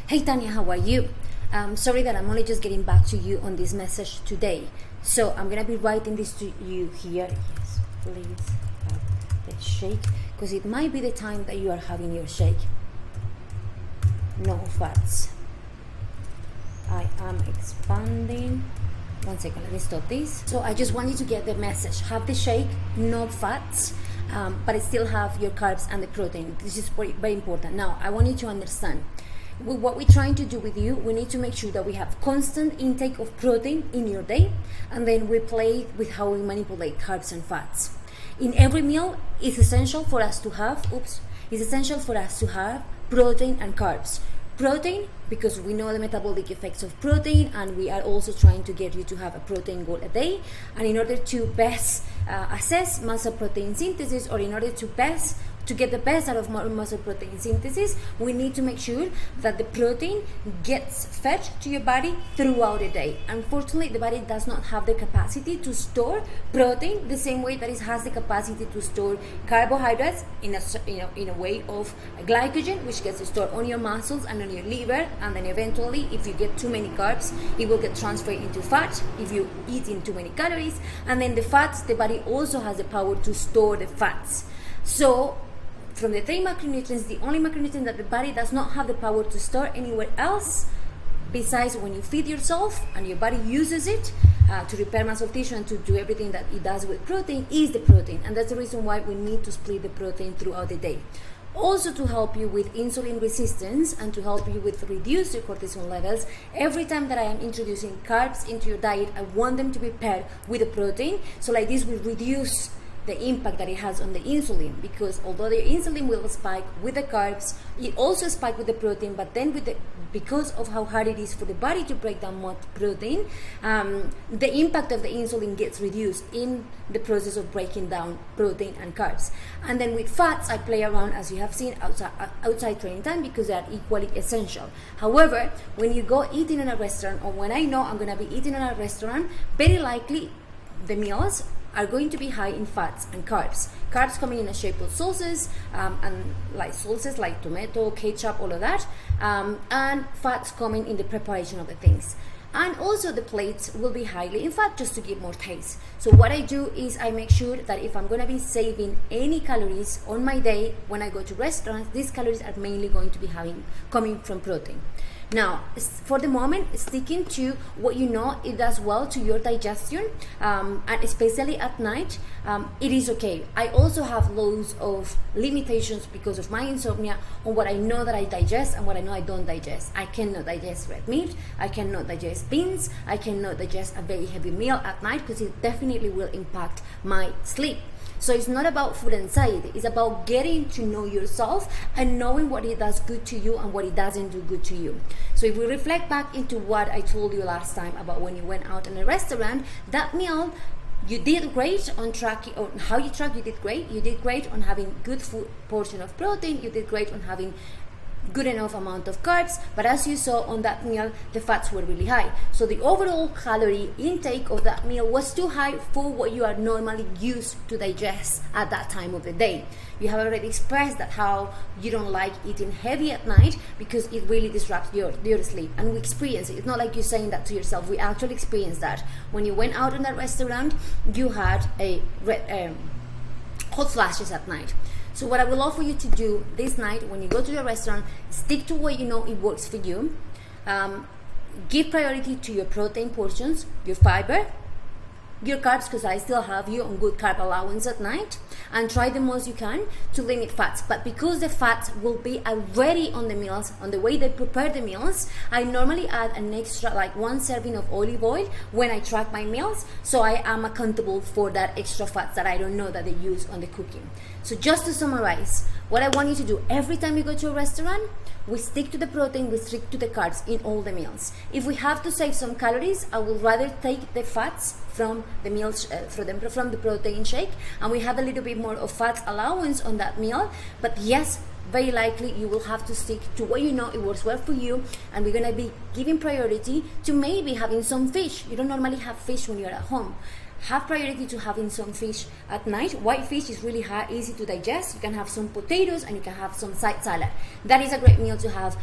Hey Tanya, how are you? Sorry that I'm only just getting back to you on this message today. So I'm gonna be writing this to you here. Yes, please have the shake, because it might be the time that you are having your shake. No fats. I am expanding. One second, let me stop this. So I just want you to get the message. Have the shake, no fats, but it still have your carbs and the protein. This is very, very important. Now, I want you to understand. What we're trying to do with you, we need to make sure that we have constant intake of protein in your day, and then we play with how we manipulate carbs and fats. In every meal, it's essential for us to have, protein and carbs. Protein, because we know the metabolic effects of protein, and we are also trying to get you to have a protein goal a day. And in order to best assess muscle protein synthesis, or in order to get the best out of muscle protein synthesis, we need to make sure that the protein gets fed to your body throughout the day. Unfortunately, the body does not have the capacity to store protein the same way that it has the capacity to store carbohydrates in a way of glycogen, which gets stored on your muscles and on your liver, and then eventually, if you get too many carbs, it will get transferred into fat if you eat in too many calories, and then the fats, the body also has the power to store the fats. So from the three macronutrients, the only macronutrient that the body does not have the power to store anywhere else, besides when you feed yourself and your body uses it to repair muscle tissue and to do everything that it does with protein, is the protein. And that's the reason why we need to split the protein throughout the day. Also, to help you with insulin resistance and to help you with reduce your cortisol levels, every time that I am introducing carbs into your diet, I want them to be paired with a protein. So like this will reduce the impact that it has on the insulin, because although the insulin will spike with the carbs, it also spikes with the protein, but then because of how hard it is for the body to break down more protein, the impact of the insulin gets reduced in the process of breaking down protein and carbs. And then with fats, I play around, as you have seen, outside training time, because they are equally essential. However, when you go eating in a restaurant, or when I know I'm going to be eating in a restaurant, very likely the meals are going to be high in fats and carbs. Carbs coming in the shape of sauces, and like sauces like tomato, ketchup, all of that, and fats coming in the preparation of the things. And also the plates will be highly in fat, just to give more taste. So what I do is I make sure that if I'm going to be saving any calories on my day when I go to restaurants, these calories are mainly going to be coming from protein. Now, for the moment, sticking to what you know it does well to your digestion, and especially at night, it is okay. I also have loads of limitations because of my insomnia on what I know that I digest and what I know I don't digest. I cannot digest red meat, I cannot digest beans, I cannot digest a very heavy meal at night, because it definitely will impact my sleep. So it's not about food anxiety, it's about getting to know yourself and knowing what it does good to you and what it doesn't do good to you. So if we reflect back into what I told you last time about when you went out in a restaurant, that meal, you did great on tracking, on how you track, you did great. You did great on having good food portion of protein, you did great on having good enough amount of carbs, but as you saw on that meal, the fats were really high. So the overall calorie intake of that meal was too high for what you are normally used to digest at that time of the day. You have already expressed that how you don't like eating heavy at night because it really disrupts your sleep, and we experience it. It's not like you're saying that to yourself. We actually experienced that. When you went out in that restaurant, you had hot flashes at night. So what I will offer you to do this night when you go to the restaurant, stick to what you know it works for you. Give priority to your protein portions, your fiber, your carbs, because I still have you on good carb allowance at night, and try the most you can to limit fats. But because the fats will be already on the meals, on the way they prepare the meals, I normally add an extra, like 1 serving of olive oil when I track my meals, so I am accountable for that extra fats that I don't know that they use on the cooking. So just to summarize, what I want you to do every time you go to a restaurant, we stick to the protein, we stick to the carbs in all the meals. If we have to save some calories, I would rather take the fats from the meals, from the protein shake, and we have a little bit more of fat allowance on that meal. But yes, very likely you will have to stick to what you know it works well for you, and we're going to be giving priority to maybe having some fish. You don't normally have fish when you're at home. have priority to having some fish at night. White fish is really easy to digest. You can have some potatoes and you can have some side salad. That is a great meal to have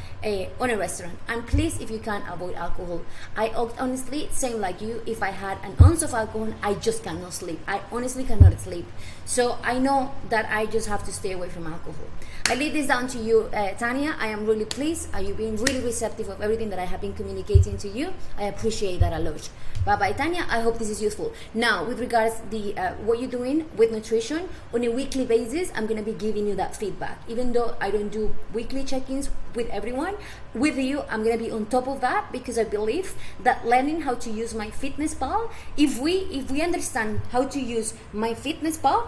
on a restaurant. And please, if you can, avoid alcohol. I honestly, same like you, if I had an ounce of alcohol, I just cannot sleep. I honestly cannot sleep. So I know that I just have to stay away from alcohol. I leave this down to you, Tanya. I am really pleased. Are you being really receptive of everything that I have been communicating to you? I appreciate that a lot. Bye-bye, Tanya. I hope this is useful. Now, with regards the what you're doing with nutrition, on a weekly basis, I'm going to be giving you that feedback. Even though I don't do weekly check-ins with everyone, with you, I'm going to be on top of that, because I believe that learning how to use MyFitnessPal, if we understand how to use MyFitnessPal,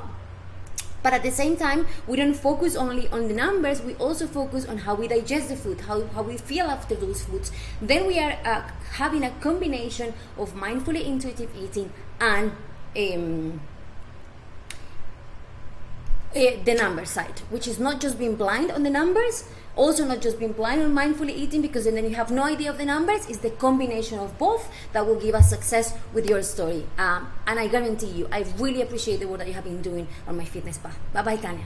but at the same time, we don't focus only on the numbers, we also focus on how we digest the food, how we feel after those foods. Then we are having a combination of mindfully intuitive eating and the number side, which is not just being blind on the numbers, also not just being blind on mindfully eating, because then you have no idea of the numbers. It's the combination of both that will give us success with your story. And I guarantee you, I really appreciate the work that you have been doing on MyFitnessPal. Bye-bye, Tanya.